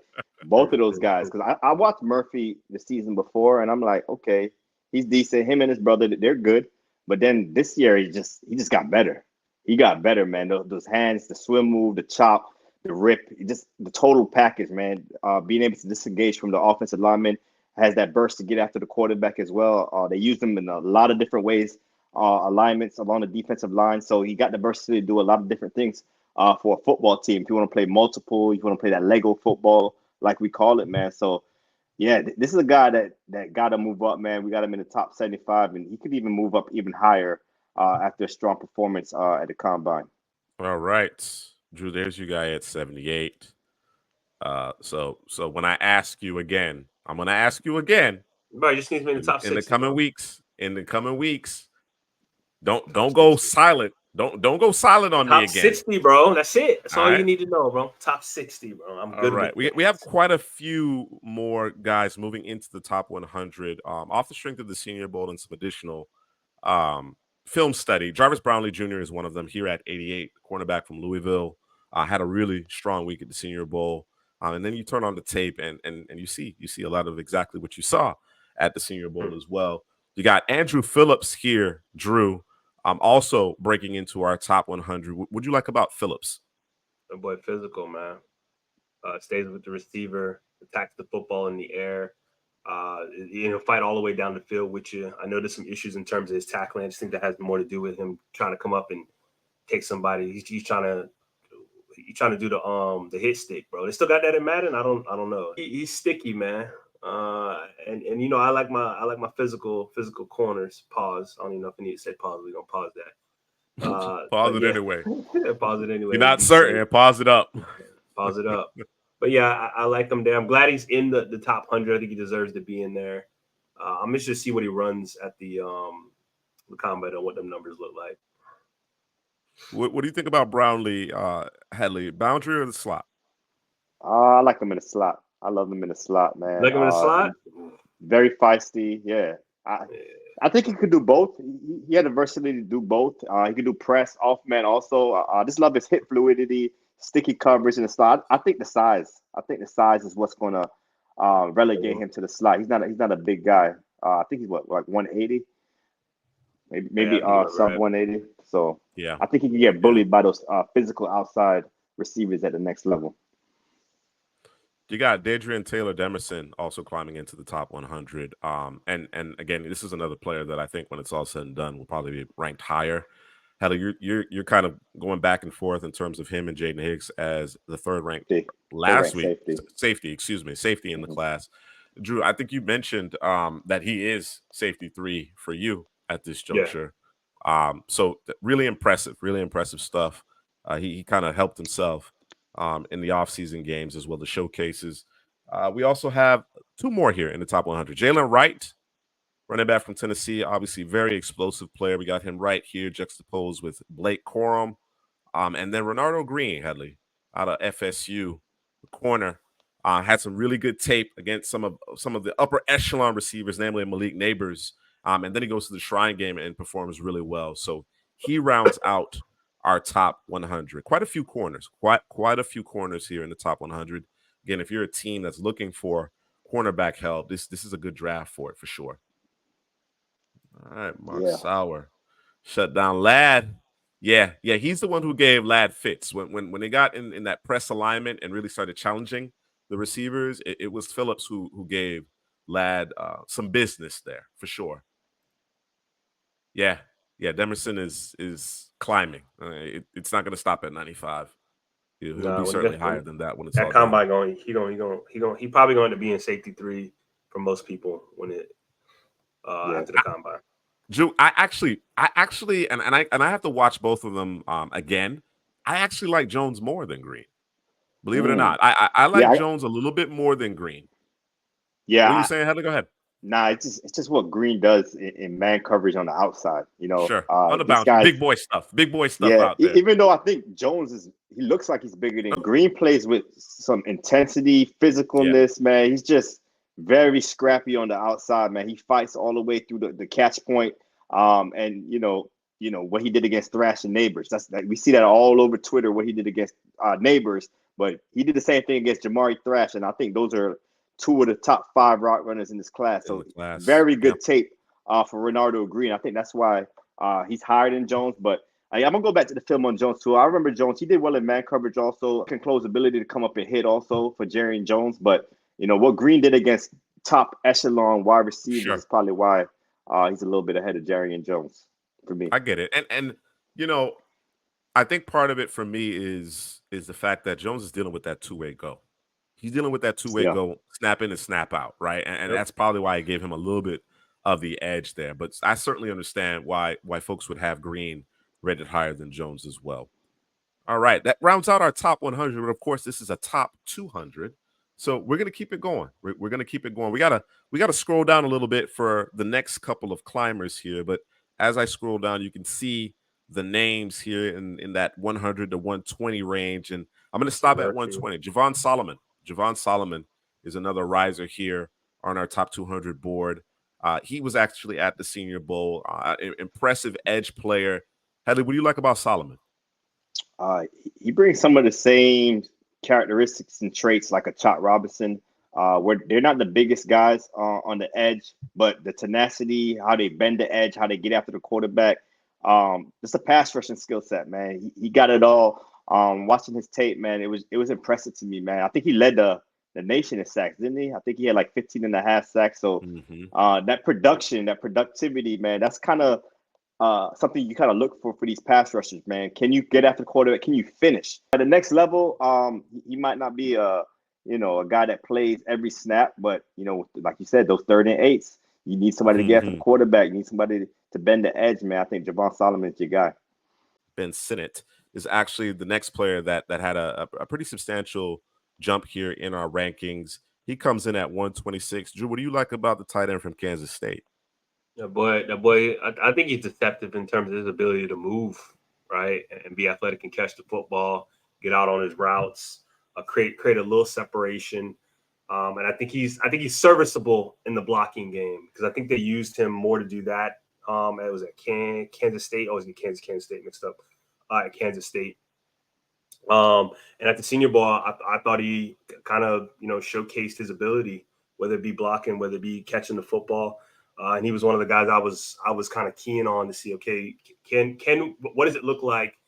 both of those guys. Because I watched Murphy the season before, and I'm like, okay, he's decent. Him and his brother, they're good. But then this year, he just got better. He got better, man. Those hands, the swim move, the chop, the rip, just the total package, man. Being able to disengage from the offensive lineman, has that burst to get after the quarterback as well. They use him in a lot of different ways, alignments along the defensive line. So he got the burst to do a lot of different things for a football team. If you want to play multiple, you want to play that Lego football, like we call it, man. So, yeah, this is a guy that got to move up, man. We got him in the top 75, and he could even move up even higher after a strong performance at the combine.
All right. Drew, there's you guy at 78. So when I ask you again, I'm going to ask you again.
Bro, he just needs to be in the top 60.
In the coming weeks, don't go silent. Don't go silent on me again.
Top 60, bro. That's it. That's all
right.
you need to know, bro. Top 60, bro. I'm good.
All right. We have quite a few more guys moving into the top 100 off the strength of the Senior Bowl and some additional film study. Jarvis Brownlee Jr. is one of them here at 88, cornerback from Louisville. Had a really strong week at the Senior Bowl. And then you turn on the tape and you see a lot of exactly what you saw at the Senior Bowl as well. You got Andrew Phillips here, Drew. Also breaking into our top 100. What would you like about Phillips?
The boy physical, man. Stays with the receiver, attacks the football in the air. Fight all the way down the field with you. I know there's some issues in terms of his tackling. I just think that has more to do with him trying to come up and take somebody. He's trying to do the hit stick, bro. They still got that in Madden. I don't know. He's sticky, man. And I like my physical corners. Pause. I don't even know if I need to say pause. We're gonna pause that.
Pause it anyway.
Pause it anyway.
You're not certain. Pause it up.
Pause it up. But yeah, I like him there. I'm glad he's in the top 100. I think he deserves to be in there. I'm interested to see what he runs at the combine and what them numbers look like.
What do you think about Brownlee, Headley? Boundary or the slot?
I like him in the slot. I love him in the slot, man.
Like him in the slot?
Very feisty. Yeah. I think he could do both. He had the versatility to do both. He could do press, off man also. I just love his hip fluidity, sticky coverage in the slot. I think the size is what's going to relegate him to the slot. He's not a big guy. I think he's like 180, maybe sub 180. So
yeah,
I think he can get bullied by those physical outside receivers at the next level.
You got Dadrian Taylor Demerson also climbing into the top 100. And again, this is another player that I think when it's all said and done will probably be ranked higher. Heather, you're kind of going back and forth in terms of him and Jaden Higgs as the third ranked last week. Safety in the class. Drew, I think you mentioned that he is safety 3 for you at this juncture. Yeah. So really impressive stuff. He kind of helped himself in the offseason games as well, the showcases. We also have 2 more here in the top 100. Jalen Wright, running back from Tennessee, obviously very explosive player. We got him right here juxtaposed with Blake Corum. And then Renardo Green, Headley, out of FSU, the corner, had some really good tape against some of the upper echelon receivers, namely Malik Neighbors And then he goes to the Shrine Game and performs really well. So he rounds out our top 100. Quite a few corners, quite a few corners here in the top 100. Again, if you're a team that's looking for cornerback help, this is a good draft for it for sure. All right, Mark
Yeah.
Sauer, shut down Ladd. Yeah, he's the one who gave Ladd fits when they got in that press alignment and really started challenging the receivers. It was Phillips who gave Ladd some business there for sure. Yeah, Demerson is climbing. It's not going to stop at 95. He'll be certainly higher than that when it's all
that
done.
combine going. He probably going to be in safety 3 for most people when it after the combine.
Drew, I actually, and I have to watch both of them again. I actually like Jones more than Green. Believe it or not, I like Jones a little bit more than Green.
Yeah.
What are you saying, Heather? Go ahead.
Nah, it's just what Green does in man coverage on the outside. You know,
Sure. On the bounce, big boy stuff
Yeah,
out there.
even though I think Jones he looks like he's bigger than Green, plays with some intensity, physicalness, man. He's just very scrappy on the outside, man. He fights all the way through the catch point. And you know what he did against Thrash and Neighbors. That's like we see that all over Twitter. What he did against Neighbors, but he did the same thing against Jamari Thrash, and I think those are 2 of the top 5 route runners in this class. So very good tape for Renardo Green. I think that's why he's higher than Jones. But I'm gonna go back to the film on Jones too. I remember Jones. He did well in man coverage, also can close ability to come up and hit also for Jerry and Jones. But what Green did against top echelon wide receivers is probably why he's a little bit ahead of Jerry and Jones for me.
I get it, and I think part of it for me is the fact that Jones is dealing with that two-way go. He's dealing with that two-way go, snap in and snap out, right? And that's probably why I gave him a little bit of the edge there. But I certainly understand why folks would have Green rated higher than Jones as well. All right, that rounds out our top 100. But of course, this is a top 200, so we're gonna keep it going. We're gonna keep it going. We gotta scroll down a little bit for the next couple of climbers here. But as I scroll down, you can see the names here in that 100 to 120 range, and I'm gonna stop at 120. Javon Solomon is another riser here on our top 200 board. He was actually at the Senior Bowl. Impressive edge player. Hadley, what do you like about Solomon?
He brings some of the same characteristics and traits like a Chot Robinson, where they're not the biggest guys on the edge, but the tenacity, how they bend the edge, how they get after the quarterback. Just a pass rushing skill set, man. He got it all. Watching his tape, man, it was impressive to me, man. I think he led the nation in sacks, didn't he? I think he had like 15 and a half sacks. So that productivity, man, that's kind of something you kind of look for these pass rushers, man. Can you get after the quarterback? Can you finish? At the next level, he might not be a guy that plays every snap, but like you said, those 3rd and 8s, you need somebody to get after the quarterback. You need somebody to bend the edge, man. I think Javon Solomon is your guy.
Ben Sinnott is actually the next player that had a pretty substantial jump here in our rankings. He comes in at 126. Drew, what do you like about the tight end from Kansas State?
That boy, I think he's deceptive in terms of his ability to move, right, and be athletic and catch the football, get out on his routes, create a little separation. And I think he's serviceable in the blocking game because I think they used him more to do that. It was at Kansas State. I always get Kansas State mixed up. At Kansas State. And at the Senior Bowl, I thought he kind of showcased his ability, whether it be blocking, whether it be catching the football. And he was one of the guys I was kind of keen on to see. Okay, what does it look like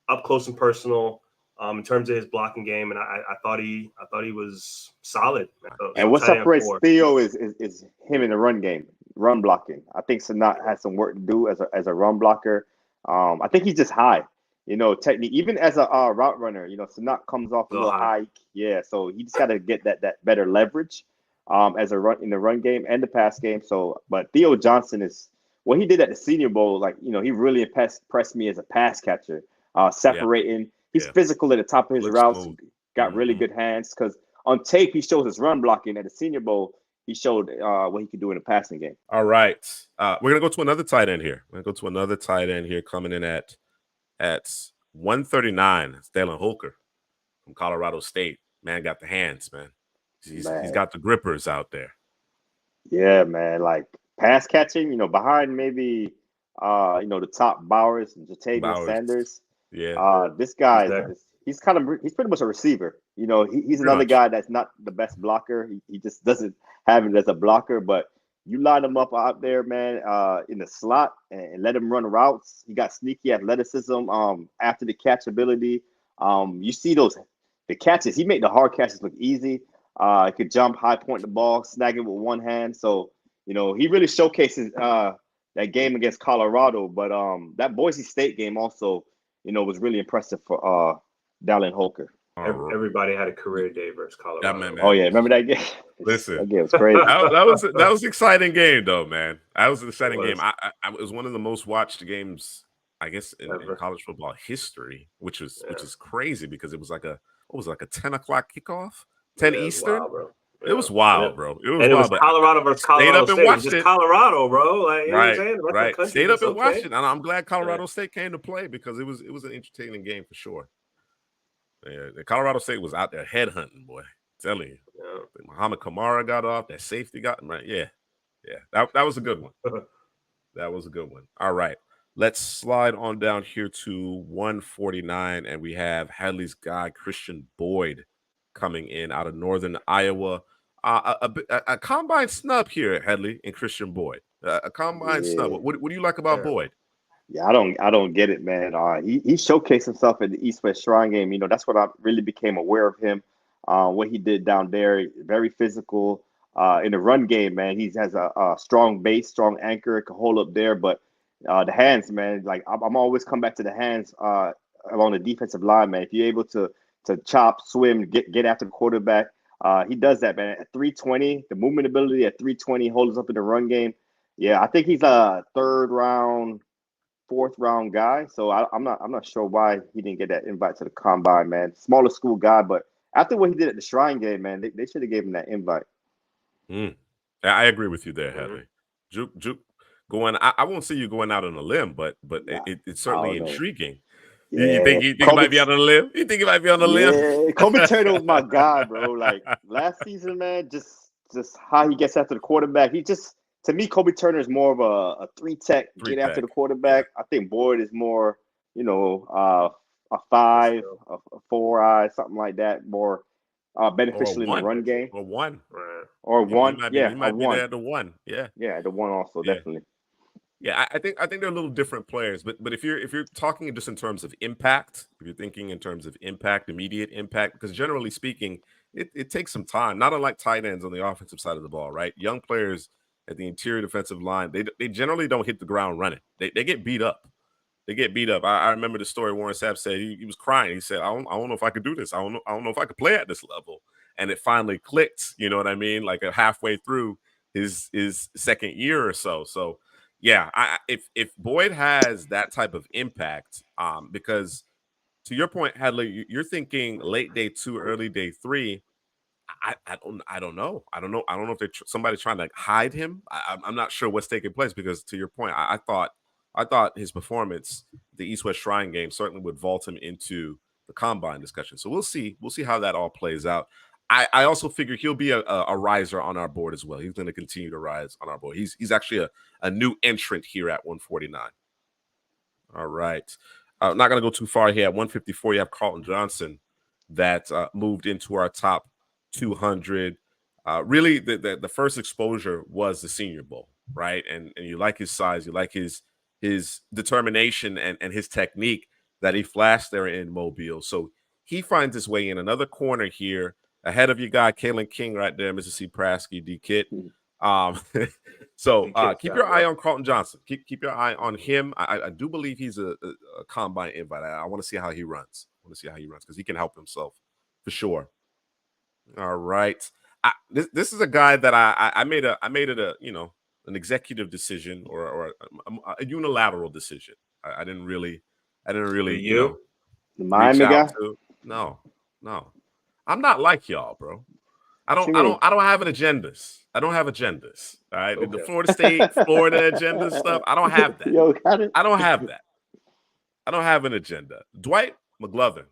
up close and personal in terms of his blocking game? And I thought he was solid.
And what separates Theo is him in the run game, run blocking. I think Sanat has some work to do as a run blocker. I think he's just high. Technique, even as a route runner, Sanat comes off a little high. Yeah, so he just got to get that better leverage as a run in the run game and the pass game. So, but Theo Johnson is what he did at the Senior Bowl. Like, he really impressed me as a pass catcher, separating. He's physical at the top of his routes. Got really good hands because on tape he shows his run blocking. At the Senior Bowl, he showed what he could do in the passing game.
All right, we're gonna go to another tight end here. Coming in at 139. It's Dalen Holker from Colorado State. Man got the hands, man. He's got the grippers out there.
Yeah, man. Like pass catching, behind maybe the top Bowers and Jatavian
Bowers.
Sanders.
Yeah.
This guy
Exactly.
he's pretty much a receiver. He's another
much.
guy that's not the best blocker. He just doesn't have it as a blocker, but you line him up out there, man, in the slot and let him run routes. He got sneaky athleticism, after the catch ability. You see the catches. He made the hard catches look easy. He could jump, high point the ball, snag it with one hand. So, he really showcases that game against Colorado. But that Boise State game also, was really impressive for Dallin Holker.
Everybody had a career day versus Colorado.
Man.
Oh yeah, remember that game?
Listen,
that game was crazy.
that was an exciting game, though, man. That was an exciting game. It was one of the most watched games, I guess, in college football history, which is crazy because it was like a 10:00 kickoff, 10 Eastern.
Wild, bro.
It was wild, bro.
It was Colorado versus Colorado State. It was just Colorado, bro. Like, you know what I'm saying? The rest of the country
Stayed up and watched it, and I'm glad Colorado
Yeah.
State came to play because it was an entertaining game for sure. Yeah, the Colorado State was out there headhunting, boy. Telling you.
Yeah.
Muhammad Kamara got off. That safety got right. Yeah. That was a good one. That was a good one. All right. Let's slide on down here to 149, and we have Hadley's guy Christian Boyd coming in out of Northern Iowa. A combine snub here at Hadley and Christian Boyd. A combine snub. What do you like about Boyd?
Yeah, I don't get it, man. He showcased himself at the East-West Shrine game. That's what I really became aware of him. What he did down there, very physical. In the run game, man, he has a strong base, strong anchor, can hold up there. But the hands, man, like I'm always come back to the hands along the defensive line, man. If you're able to chop, swim, get after the quarterback, he does that, man. At 320, the movement ability at 320 holds up in the run game. Yeah, I think he's a third round, fourth round guy. So I'm not sure why he didn't get that invite to the combine, man. Smaller school guy, but after what he did at the Shrine game, man, they should have gave him that invite.
I agree with you there, Hadley. Juke going. I won't see you going out on a limb, but it's certainly intriguing.
Yeah.
You think he might be out on a limb? You think he might be on a limb?
Kobe Turner was my guy, bro. Like last season, man, just how he gets after the quarterback. To me, Kobe Turner is more of a three-tech, get after the quarterback. I think Boyd is more, a 5, a 4-eye, something like that, more beneficial in the run game.
Or 1.
Or 1.
He might be there at the 1. Yeah.
Yeah, the 1 also, definitely.
Yeah, I think they're a little different players, but if you're talking just in terms of impact, if you're thinking in terms of impact, immediate impact, because generally speaking, it takes some time. Not unlike tight ends on the offensive side of the ball, right? Young players at the interior defensive line, they generally don't hit the ground running. They get beat up. They get beat up. I remember the story Warren Sapp said. He was crying. He said, I don't know if I could do this. I don't know if I could play at this level. And it finally clicked, you know what I mean? Like halfway through his second year or so. So yeah, if Boyd has that type of impact, because to your point, Hadley, you're thinking late day 2, early day 3. I don't know. I don't know if they're somebody trying to hide him. I'm not sure what's taking place because to your point, I thought his performance, the East-West Shrine game, certainly would vault him into the combine discussion. So we'll see how that all plays out. I also figure he'll be a riser on our board as well. He's going to continue to rise on our board. He's actually a new entrant here at 149. All right. I'm not going to go too far here. At 154, you have Carlton Johnson that moved into our top 200. Really, the first exposure was the Senior Bowl, right? And you like his size, you like his determination and his technique that he flashed there in Mobile. So he finds his way in another corner here ahead of your guy, Kalen King, right there, Mr. C. Prasky, D-Kit. So keep your eye on Carlton Johnson. Keep your eye on him. I do believe he's a combine invite. I want to see how he runs. Because he can help himself for sure. All right. This is a guy that I made it an executive decision or a unilateral decision. I didn't really
the Miami guy?
No. I'm not like y'all, bro. I don't have an agendas. I don't have agendas. All right. Okay. The Florida State, Florida agenda stuff. I don't have that. I don't have that. I don't have an agenda. Dwight McGlothern,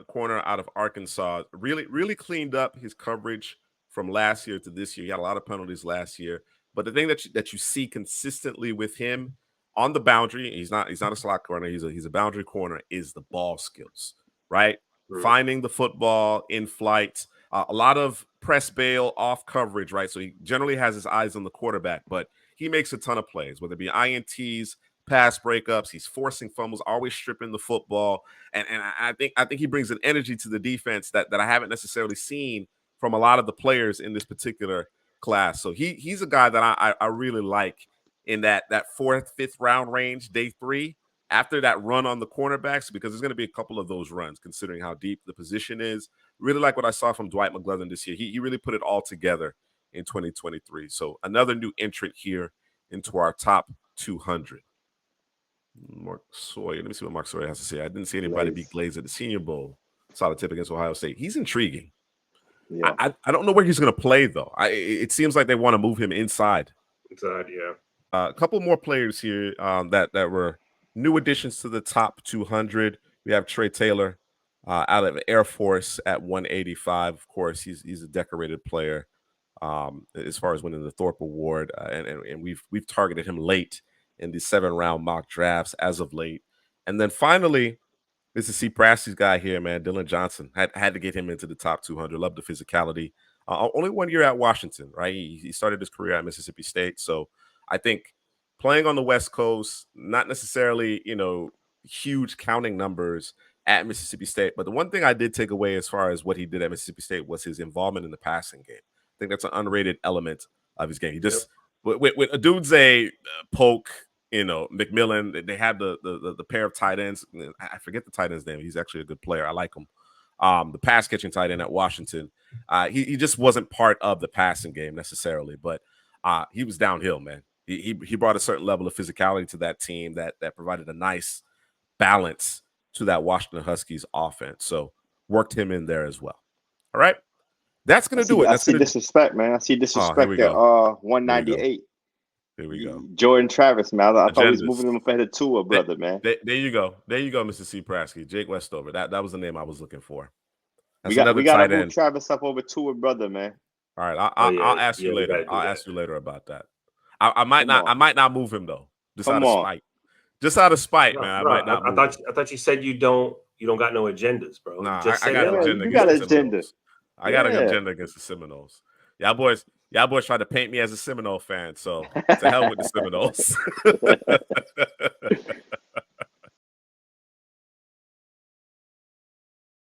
corner out of Arkansas, really cleaned up his coverage from last year to this year. He had a lot of penalties last year. But the thing that you see consistently with him on the boundary, he's not a slot corner, he's a boundary corner, is the ball skills, right? Finding the football in flight, a lot of press bail off coverage, right? So he generally has his eyes on the quarterback, but he makes a ton of plays, whether it be INTs, pass breakups. He's forcing fumbles, always stripping the football, and I think he brings an energy to the defense that I haven't necessarily seen from a lot of the players in this particular class. So he's a guy that I really like in that 4th, 5th round range, day 3. After that run on the cornerbacks, because there's going to be a couple of those runs, considering how deep the position is. Really like what I saw from Dwight McGlothern this year. He really put it all together in 2023. So another new entrant here into our top 200. Mark Sawyer. Let me see what Mark Sawyer has to say. I didn't see anybody beat Glaze at the Senior Bowl. Solid tip against Ohio State. He's intriguing. Yeah. I don't know where he's going to play, though. It seems like they want to move him inside.
Inside, yeah.
A couple more players here that were new additions to the top 200. We have Trey Taylor out of Air Force at 185. Of course, he's a decorated player as far as winning the Thorpe Award, and we've targeted him late in the 7-round mock drafts as of late. And then finally, this is C. Prasty's guy here, man, Dylan Johnson. Had to get him into the top 200. Love the physicality. Only 1 year at Washington, right? He started his career at Mississippi State, so I think playing on the West Coast, not necessarily, huge counting numbers at Mississippi State. But the one thing I did take away as far as what he did at Mississippi State was his involvement in the passing game. I think that's an underrated element of his game. He just, with Adudze, Polk, McMillan, they had the pair of tight ends. I forget the tight end's name. He's actually a good player. I like him. The pass catching tight end at Washington. He just wasn't part of the passing game necessarily, but he was downhill, man. He brought a certain level of physicality to that team that provided a nice balance to that Washington Huskies offense. So worked him in there as well. All right. That's going to do it.
I see disrespect, man. I see disrespect at 198.
Here we go.
Jordan Travis, man. I thought he was moving him ahead of Tua, brother, man.
There you go. There you go, Mr. C. Prasky. Jake Westover. That was the name I was looking for.
That's we got to move Travis up over Tua, brother, man.
All right. I'll ask you later. I'll ask you later about that. I might not move him though. Just out of spite. Just out of spite, man. I might not.
I thought you said you don't got no agendas, bro.
Nah, I got an agenda.
You got an agenda.
I got an agenda against the Seminoles. Y'all boys tried to paint me as a Seminole fan, so to hell with the Seminoles.